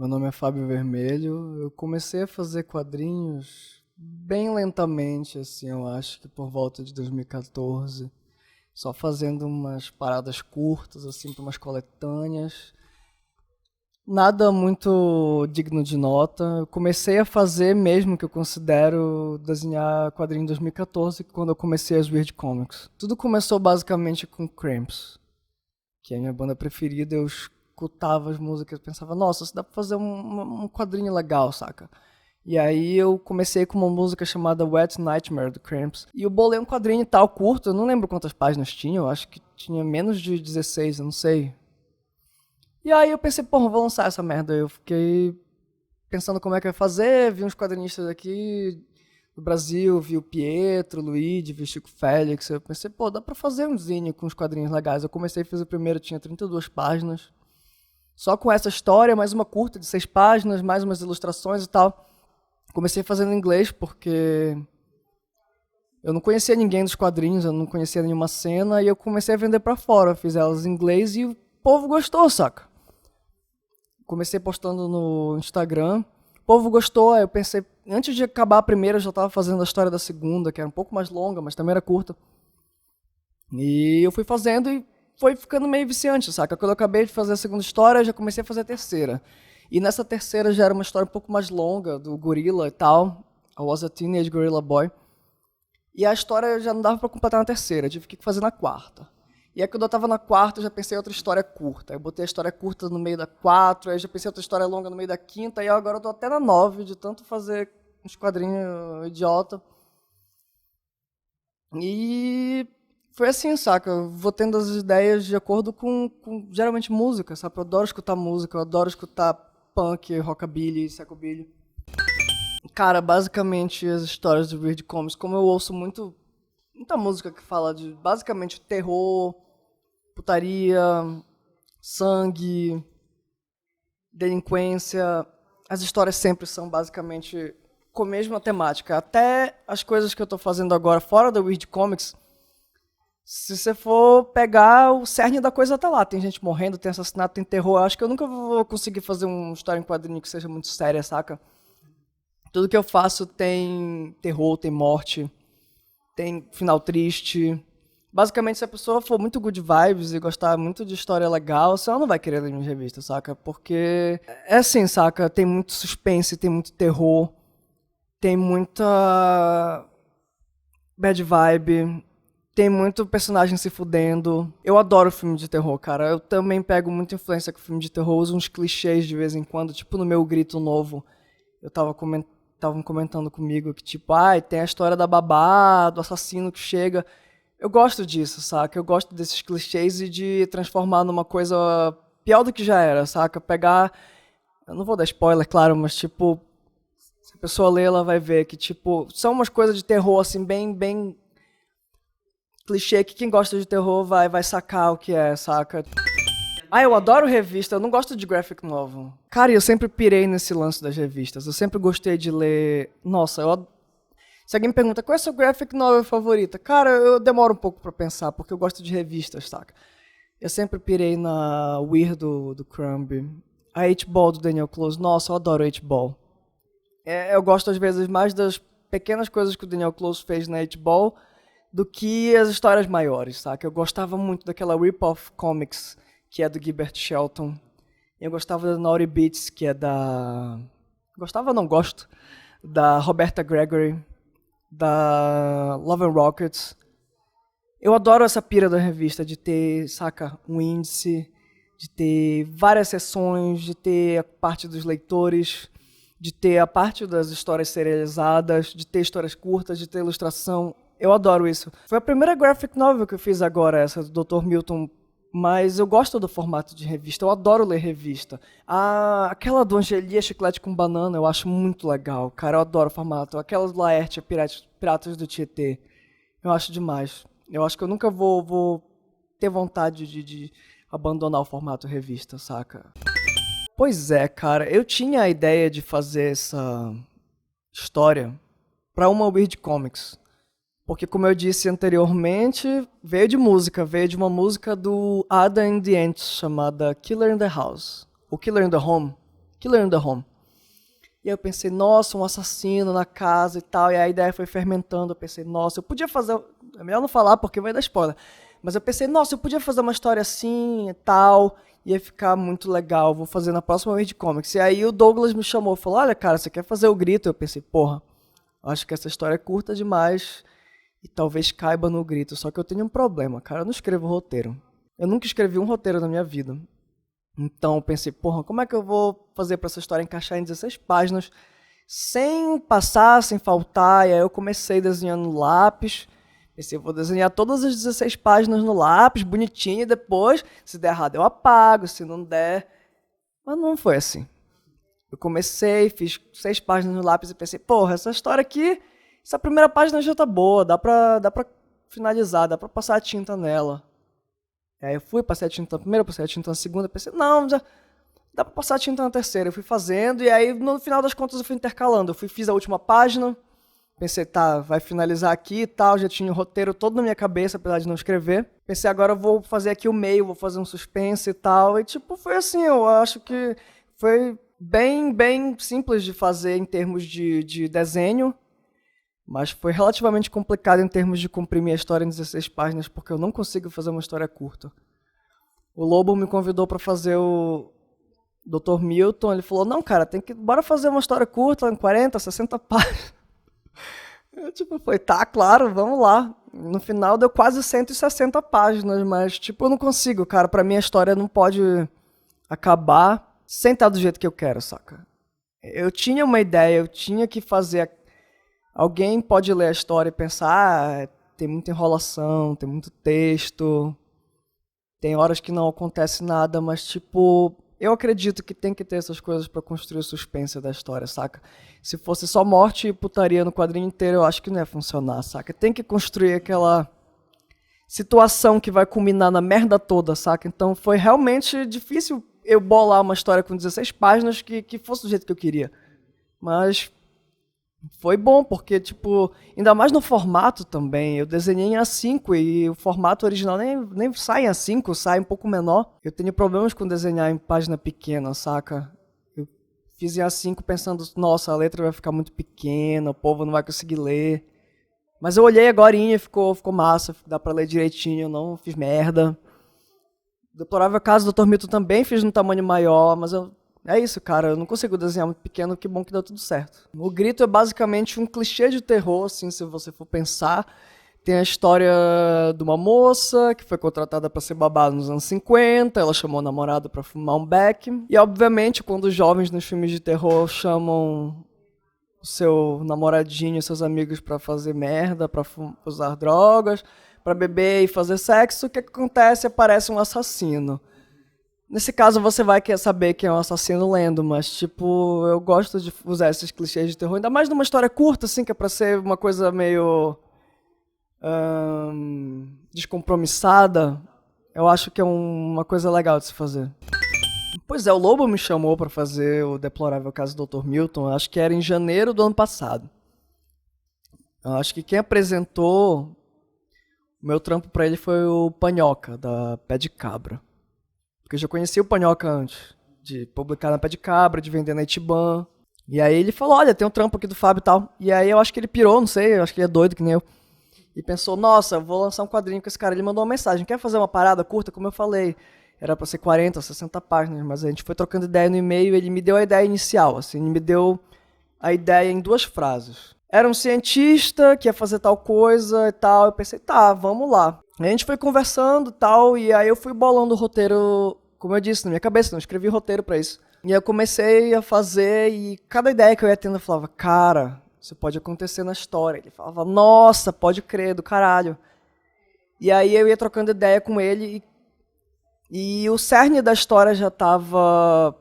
Meu nome é Fábio Vermelho. Eu comecei a fazer quadrinhos bem lentamente, assim, eu acho que por volta de 2014. Só fazendo umas paradas curtas, assim, para umas coletâneas. Nada muito digno de nota. Eu comecei a fazer mesmo, que eu considero desenhar quadrinho em 2014, quando eu comecei as Weird Comics. Tudo começou basicamente com Cramps, que é a minha banda preferida. Eu escutava as músicas e pensava, nossa, isso dá pra fazer um quadrinho legal, saca? E aí eu comecei com uma música chamada Wet Nightmare, do Cramps. E eu bolei um quadrinho e tal, curto, eu não lembro quantas páginas tinha, eu acho que tinha menos de 16, eu não sei. E aí eu pensei, porra, vou lançar essa merda. Eu fiquei pensando como é que eu ia fazer, vi uns quadrinistas aqui do Brasil, vi o Pietro, o Luigi, vi o Chico Félix. Eu pensei, pô, dá pra fazer um zine com uns quadrinhos legais. Eu comecei, fiz o primeiro, tinha 32 páginas. Só com essa história, mais uma curta de 6 páginas, mais umas ilustrações e tal. Comecei fazendo em inglês porque eu não conhecia ninguém dos quadrinhos, eu não conhecia nenhuma cena, e eu comecei a vender pra fora. Fiz elas em inglês e o povo gostou, saca? Comecei postando no Instagram, o povo gostou, aí eu pensei, antes de acabar a primeira, eu já estava fazendo a história da segunda, que era um pouco mais longa, mas também era curta. E eu fui fazendo e foi ficando meio viciante, saca? Quando eu acabei de fazer a segunda história, eu já comecei a fazer a terceira. E nessa terceira já era uma história um pouco mais longa, do gorila e tal. I was a teenage gorilla boy. E a história já não dava pra completar na terceira, eu tive que fazer na quarta. E aí quando eu tava na quarta, eu já pensei em outra história curta. Aí eu botei a história curta no meio da 4, aí já pensei em outra história longa no meio da quinta, e agora eu tô até na 9, de tanto fazer uns quadrinhos idiota. E foi assim, saca? Eu vou tendo as ideias de acordo com geralmente música, sabe? Eu adoro escutar música, eu adoro escutar punk, rockabilly, psychobilly. Cara, basicamente as histórias do Weird Comics, como eu ouço muita música que fala de basicamente terror, putaria, sangue, delinquência, as histórias sempre são basicamente com a mesma temática. Até as coisas que eu tô fazendo agora fora da Weird Comics, se você for pegar, o cerne da coisa tá lá. Tem gente morrendo, tem assassinato, tem terror. Eu acho que eu nunca vou conseguir fazer uma história em quadrinho que seja muito séria, saca? Tudo que eu faço tem terror, tem morte, tem final triste. Basicamente, se a pessoa for muito good vibes e gostar muito de história legal, você não vai querer ler minha revista, saca? Porque é assim, saca? Tem muito suspense, tem muito terror, tem muita bad vibe, tem muito personagem se fudendo. Eu adoro filme de terror, cara. Eu também pego muita influência com filme de terror, uso uns clichês de vez em quando, tipo no meu Grito Novo. Eu estavam comentando comigo que, tipo, tem a história da babá, do assassino que chega. Eu gosto disso, saca? Eu gosto desses clichês e de transformar numa coisa pior do que já era, saca? Pegar. Eu não vou dar spoiler, claro, mas, tipo, se a pessoa ler, ela vai ver que, tipo, são umas coisas de terror, assim, bem clichê, que quem gosta de terror vai sacar o que é, saca? Eu adoro revista, eu não gosto de graphic novel. Cara, eu sempre pirei nesse lance das revistas. Eu sempre gostei de ler. Nossa, se alguém me pergunta qual é a sua graphic novel favorita, cara, eu demoro um pouco pra pensar, porque eu gosto de revistas, saca? Eu sempre pirei na Weird do Crumb, a H-Ball do Daniel Close. Nossa, eu adoro H-Ball. Eu gosto às vezes mais das pequenas coisas que o Daniel Close fez na H-Ball do que as histórias maiores, saca? Eu gostava muito daquela Rip-Off Comics, que é do Gilbert Shelton. Eu gostava da Naughty Beats, que é da... Gostava, não gosto. Da Roberta Gregory, da Love and Rockets. Eu adoro essa pira da revista, de ter, saca, um índice, de ter várias seções, de ter a parte dos leitores, de ter a parte das histórias serializadas, de ter histórias curtas, de ter ilustração. Eu adoro isso. Foi a primeira graphic novel que eu fiz agora, essa do Dr. Milton, mas eu gosto do formato de revista, eu adoro ler revista. Aquela do Angelia Chiclete com Banana eu acho muito legal, cara, eu adoro o formato. Aquela do Laerte, Piratas do Tietê, eu acho demais. Eu acho que eu nunca vou ter vontade de abandonar o formato revista, saca? Pois é, cara, eu tinha a ideia de fazer essa história pra uma Weird Comics. Porque, como eu disse anteriormente, veio de uma música do Ada and the Ants, chamada Killer in the House, ou Killer in the Home, Killer in the Home. E aí eu pensei, nossa, um assassino na casa e tal. E a ideia foi fermentando. Eu pensei, nossa, eu podia fazer... É melhor não falar porque vai dar spoiler. Mas eu pensei, nossa, eu podia fazer uma história assim e tal. Ia ficar muito legal. Vou fazer na próxima Weird Comics. E aí o Douglas me chamou. Falou, olha, cara, você quer fazer o Grito? Eu pensei, porra, acho que essa história é curta demais. E talvez caiba no Grito. Só que eu tenho um problema, cara. Eu não escrevo roteiro. Eu nunca escrevi um roteiro na minha vida. Então eu pensei, porra, como é que eu vou fazer pra essa história encaixar em 16 páginas sem passar, sem faltar? E aí eu comecei desenhando no lápis. Pensei, eu vou desenhar todas as 16 páginas no lápis, bonitinho, e depois, se der errado eu apago, se não der... Mas não foi assim. Eu comecei, fiz 6 páginas no lápis e pensei, porra, essa história aqui, essa primeira página já tá boa, dá pra finalizar, dá pra passar a tinta nela. Aí eu fui, passei a tinta na primeira, passei a tinta na segunda, pensei, não, já dá pra passar a tinta na terceira. Eu fui fazendo, e aí no final das contas eu fui intercalando. Fiz a última página, pensei, tá, vai finalizar aqui e tal, já tinha o roteiro todo na minha cabeça, apesar de não escrever. Pensei, agora eu vou fazer aqui o meio, vou fazer um suspense e tal. E tipo, foi assim, eu acho que foi bem simples de fazer em termos de desenho. Mas foi relativamente complicado em termos de comprimir a história em 16 páginas, porque eu não consigo fazer uma história curta. O Lobo me convidou para fazer o Dr. Milton, ele falou, não, cara, bora fazer uma história curta em 40, 60 páginas. Eu falei, tá, claro, vamos lá. No final deu quase 160 páginas, mas eu não consigo, cara, pra mim a história não pode acabar sem estar do jeito que eu quero, saca? Eu tinha uma ideia, eu tinha que fazer... Alguém pode ler a história e pensar, tem muita enrolação, tem muito texto, tem horas que não acontece nada, mas eu acredito que tem que ter essas coisas pra construir o suspense da história, saca? Se fosse só morte e putaria no quadrinho inteiro, eu acho que não ia funcionar, saca? Tem que construir aquela situação que vai culminar na merda toda, saca? Então foi realmente difícil eu bolar uma história com 16 páginas que fosse do jeito que eu queria. Mas... foi bom, porque, ainda mais no formato também, eu desenhei em A5 e o formato original nem sai em A5, sai um pouco menor. Eu tenho problemas com desenhar em página pequena, saca? Eu fiz em A5 pensando, nossa, a letra vai ficar muito pequena, o povo não vai conseguir ler. Mas eu olhei agorinha e ficou massa, dá pra ler direitinho, não fiz merda. Deplorável Caso do Dr. Milton também fiz num tamanho maior, mas é isso, cara, eu não consigo desenhar muito pequeno, que bom que deu tudo certo. O Grito é basicamente um clichê de terror, assim, se você for pensar. Tem a história de uma moça que foi contratada para ser babá nos anos 50, ela chamou o namorado para fumar um beck. E, obviamente, quando os jovens nos filmes de terror chamam o seu namoradinho, seus amigos para fazer merda, para usar drogas, para beber e fazer sexo, o que acontece? Aparece um assassino. Nesse caso, você vai querer saber quem é um assassino lendo, mas, eu gosto de usar esses clichês de terror, ainda mais numa história curta, assim, que é pra ser uma coisa meio... descompromissada. Eu acho que é uma coisa legal de se fazer. Pois é, o Lobo me chamou pra fazer o Deplorável Caso do Dr. Milton, acho que era em janeiro do ano passado. Eu acho que quem apresentou o meu trampo pra ele foi o Panhoca, da Pé de Cabra. Porque eu já conhecia o Panhoca antes, de publicar na Pé de Cabra, de vender na Itiban. E aí ele falou, olha, tem um trampo aqui do Fábio e tal. E aí eu acho que ele pirou, não sei, eu acho que ele é doido que nem eu. E pensou, nossa, vou lançar um quadrinho com esse cara. Ele mandou uma mensagem, quer fazer uma parada curta? Como eu falei, era pra ser 40, 60 páginas, mas a gente foi trocando ideia no e-mail, ele me deu a ideia inicial, assim, ele me deu a ideia em 2 frases. Era um cientista que ia fazer tal coisa e tal, eu pensei, tá, vamos lá. A gente foi conversando e tal, e aí eu fui bolando o roteiro, como eu disse, na minha cabeça, não escrevi roteiro pra isso. E aí eu comecei a fazer, e cada ideia que eu ia tendo, eu falava, cara, isso pode acontecer na história. Ele falava, nossa, pode crer, do caralho. E aí eu ia trocando ideia com ele, e o cerne da história já estava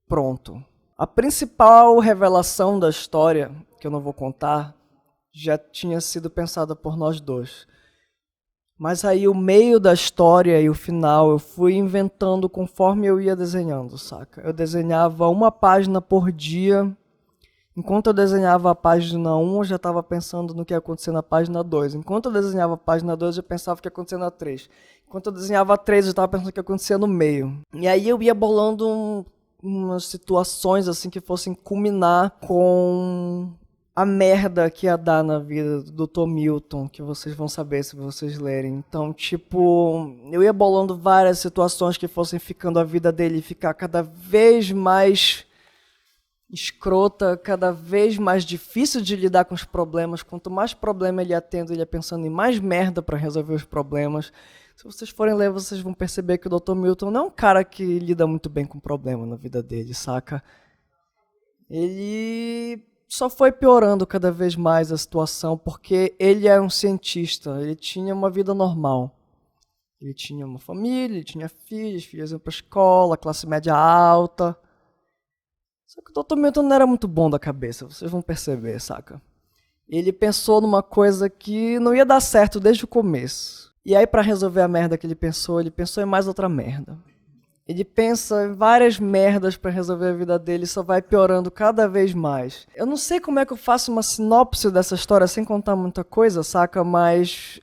pronto. A principal revelação da história, que eu não vou contar, já tinha sido pensada por nós dois. Mas aí o meio da história e o final eu fui inventando conforme eu ia desenhando, saca? Eu desenhava 1 página por dia. Enquanto eu desenhava a página 1, eu já estava pensando no que ia acontecer na página 2. Enquanto eu desenhava a página 2, eu já pensava o que ia acontecer na 3. Enquanto eu desenhava a 3, eu estava pensando o que ia acontecer no meio. E aí eu ia bolando umas situações assim que fossem culminar com a merda que ia dar na vida do Dr. Milton, que vocês vão saber se vocês lerem. Então, tipo, eu ia bolando várias situações que fossem ficando a vida dele ficar cada vez mais escrota, cada vez mais difícil de lidar com os problemas. Quanto mais problema ele ia tendo, ele ia pensando em mais merda pra resolver os problemas. Se vocês forem ler, vocês vão perceber que o Dr. Milton não é um cara que lida muito bem com problema na vida dele, saca? Ele só foi piorando cada vez mais a situação, porque ele é um cientista, ele tinha uma vida normal. Ele tinha uma família, ele tinha filhos, filhas iam pra escola, classe média alta. Só que o Dr. Milton não era muito bom da cabeça, vocês vão perceber, saca? Ele pensou numa coisa que não ia dar certo desde o começo. E aí, pra resolver a merda que ele pensou em mais outra merda. Ele pensa em várias merdas pra resolver a vida dele e só vai piorando cada vez mais. Eu não sei como é que eu faço uma sinopse dessa história sem contar muita coisa, saca? Mas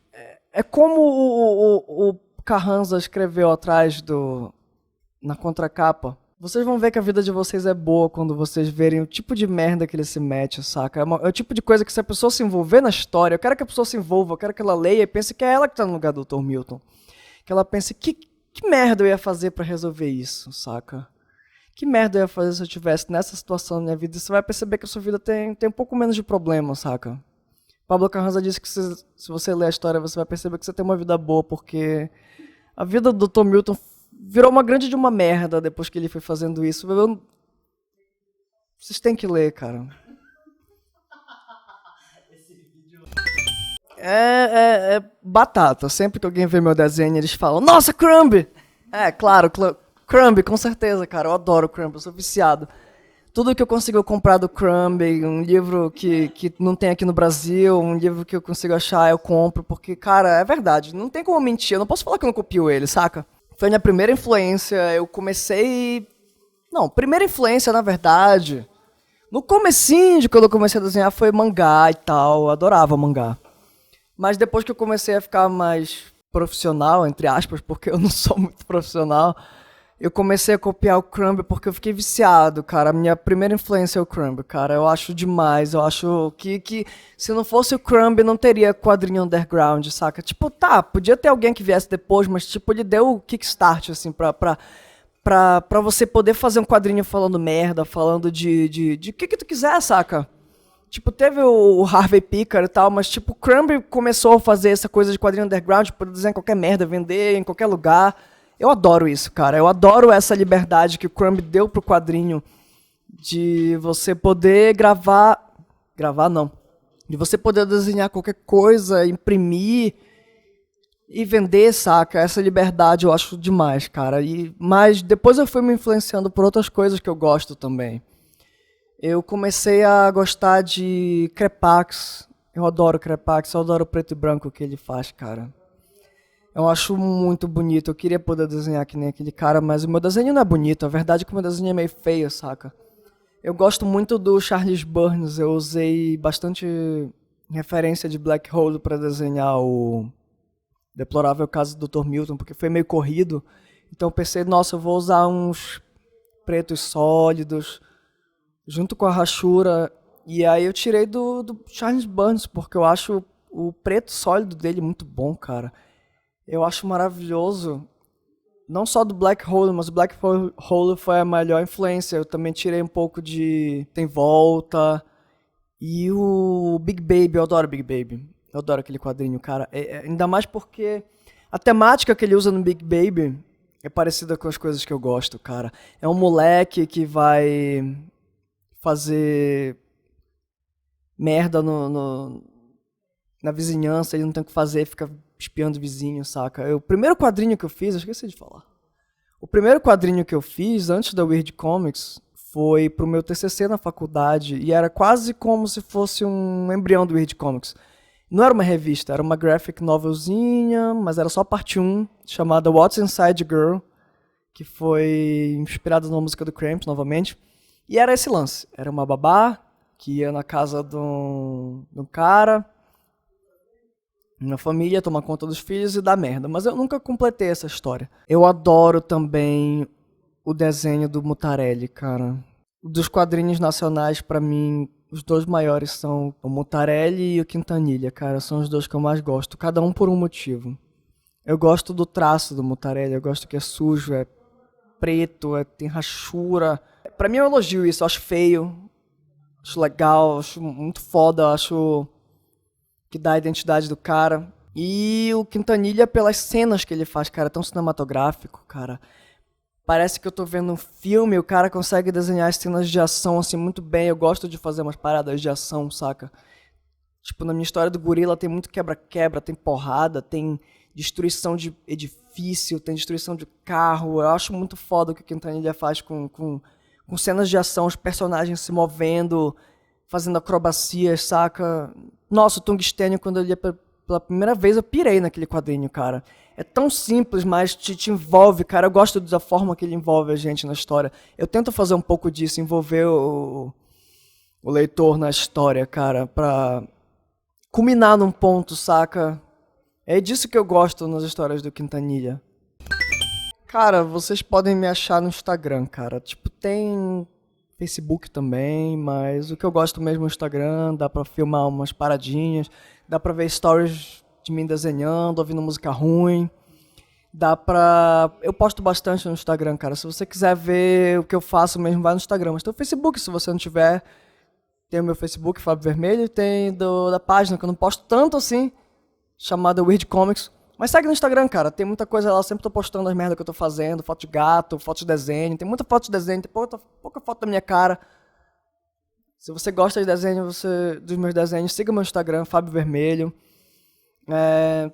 é como o Carranza escreveu atrás na contracapa. Vocês vão ver que a vida de vocês é boa quando vocês verem o tipo de merda que ele se mete, saca? É o tipo de coisa que se a pessoa se envolver na história, eu quero que a pessoa se envolva, eu quero que ela leia e pense que é ela que tá no lugar do Dr. Milton. Que ela pense, que merda eu ia fazer pra resolver isso, saca? Que merda eu ia fazer se eu estivesse nessa situação na minha vida? E você vai perceber que a sua vida tem um pouco menos de problema, saca? Pablo Carranza disse que se você ler a história, você vai perceber que você tem uma vida boa, porque a vida do Dr. Milton virou uma grande de uma merda depois que ele foi fazendo isso. Vocês têm que ler, cara. É batata. Sempre que alguém vê meu desenho, eles falam, nossa, Crumb! É, claro, Crumb, com certeza, cara. Eu adoro Crumb, eu sou viciado. Tudo que eu consigo comprar do Crumb, um livro que não tem aqui no Brasil, um livro que eu consigo achar, eu compro, porque, cara, é verdade. Não tem como mentir, eu não posso falar que eu não copio ele, saca? Foi a minha primeira influência, eu comecei... Não, primeira influência, na verdade, no comecinho de quando eu comecei a desenhar foi mangá e tal, eu adorava mangá. Mas depois que eu comecei a ficar mais profissional, entre aspas, porque eu não sou muito profissional, eu comecei a copiar o Crumb porque eu fiquei viciado, cara. A minha primeira influência é o Crumb, cara. Eu acho demais, eu acho que se não fosse o Crumb não teria quadrinho underground, saca? Tipo, tá, podia ter alguém que viesse depois, mas tipo, ele deu o kickstart, assim, pra você poder fazer um quadrinho falando merda, falando de que tu quiser, saca? Tipo, teve o Harvey Picker e tal, mas tipo, o Crumb começou a fazer essa coisa de quadrinho underground, poder desenhar em qualquer merda, vender em qualquer lugar. Eu adoro isso, cara. Eu adoro essa liberdade que o Crumb deu pro quadrinho de você poder gravar... Gravar, não. De você poder desenhar qualquer coisa, imprimir e vender, saca? Essa liberdade eu acho demais, cara. Mas depois eu fui me influenciando por outras coisas que eu gosto também. Eu comecei a gostar de Crepax. Eu adoro Crepax, eu adoro o preto e branco que ele faz, cara. Eu acho muito bonito, eu queria poder desenhar que nem aquele cara, mas o meu desenho não é bonito, a verdade é que o meu desenho é meio feio, saca? Eu gosto muito do Charles Burns, eu usei bastante referência de Black Hole pra desenhar o Deplorável Caso do Dr. Milton, porque foi meio corrido, então eu pensei, nossa, eu vou usar uns pretos sólidos, junto com a rachura, e aí eu tirei do Charles Burns, porque eu acho o preto sólido dele muito bom, cara. Eu acho maravilhoso, não só do Black Hole, mas o Black Hole foi a melhor influência. Eu também tirei um pouco de Tem Volta e o Big Baby, eu adoro Big Baby. Eu adoro aquele quadrinho, cara. Ainda mais porque a temática que ele usa no Big Baby é parecida com as coisas que eu gosto, cara. É um moleque que vai fazer merda na vizinhança, ele não tem o que fazer, fica espiando o vizinho, saca? O primeiro quadrinho que eu fiz, eu esqueci de falar. O primeiro quadrinho que eu fiz, antes da Weird Comics, foi pro meu TCC na faculdade, e era quase como se fosse um embrião do Weird Comics. Não era uma revista, era uma graphic novelzinha, mas era só a parte 1, chamada What's Inside Girl, que foi inspirada na música do Cramp, novamente. E era esse lance, era uma babá que ia na casa de um cara, na família, tomar conta dos filhos e dar merda. Mas eu nunca completei essa história. Eu adoro também o desenho do Mutarelli, cara. Dos quadrinhos nacionais, pra mim, os dois maiores são o Mutarelli e o Quintanilha, cara. São os dois que eu mais gosto, cada um por um motivo. Eu gosto do traço do Mutarelli, eu gosto que é sujo, é preto, tem rachura. Pra mim é um elogio isso, eu acho feio, acho legal, acho muito foda, acho que dá a identidade do cara. E o Quintanilha pelas cenas que ele faz, cara, é tão cinematográfico, cara. Parece que eu tô vendo um filme, o cara consegue desenhar as cenas de ação assim muito bem. Eu gosto de fazer umas paradas de ação, saca? Tipo, na minha história do gorila tem muito quebra-quebra, tem porrada, tem destruição de edifício, tem destruição de carro. Eu acho muito foda o que o Quintanilha faz com cenas de ação, os personagens se movendo, fazendo acrobacias, saca? Nossa, o Tungstênio, quando eu li pela primeira vez, eu pirei naquele quadrinho, cara. É tão simples, mas te envolve, cara. Eu gosto da forma que ele envolve a gente na história. Eu tento fazer um pouco disso, envolver o leitor na história, cara, pra culminar num ponto, saca? É disso que eu gosto nas histórias do Quintanilha. Cara, vocês podem me achar no Instagram, cara. Tipo, tem Facebook também, mas o que eu gosto mesmo é o Instagram. Dá pra filmar umas paradinhas, dá pra ver stories de mim desenhando, ouvindo música ruim. Dá pra... Eu posto bastante no Instagram, cara. Se você quiser ver o que eu faço mesmo, vai no Instagram. Mas tem o Facebook, se você não tiver. Tem o meu Facebook, Fábio Vermelho. Tem da página, que eu não posto tanto assim, chamada Weird Comics. Mas segue no Instagram, cara. Tem muita coisa lá. Eu sempre tô postando as merdas que eu tô fazendo. Foto de gato, foto de desenho. Tem muita foto de desenho. Tem pouca foto da minha cara. Se você gosta de desenho, dos meus desenhos, siga meu Instagram, Fábio Vermelho.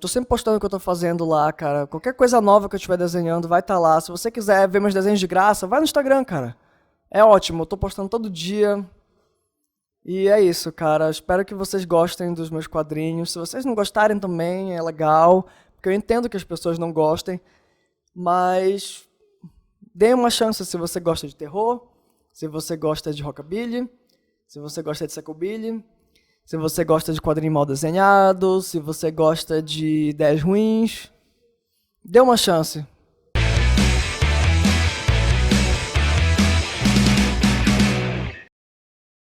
Tô sempre postando o que eu tô fazendo lá, cara. Qualquer coisa nova que eu estiver desenhando vai estar lá. Se você quiser ver meus desenhos de graça, vai no Instagram, cara. É ótimo, eu tô postando todo dia. E é isso, cara. Espero que vocês gostem dos meus quadrinhos. Se vocês não gostarem também, é legal. Porque eu entendo que as pessoas não gostem. Mas dê uma chance se você gosta de terror, se você gosta de rockabilly, se você gosta de psychobilly, se você gosta de quadrinho mal desenhado, se você gosta de ideias ruins. Dê uma chance.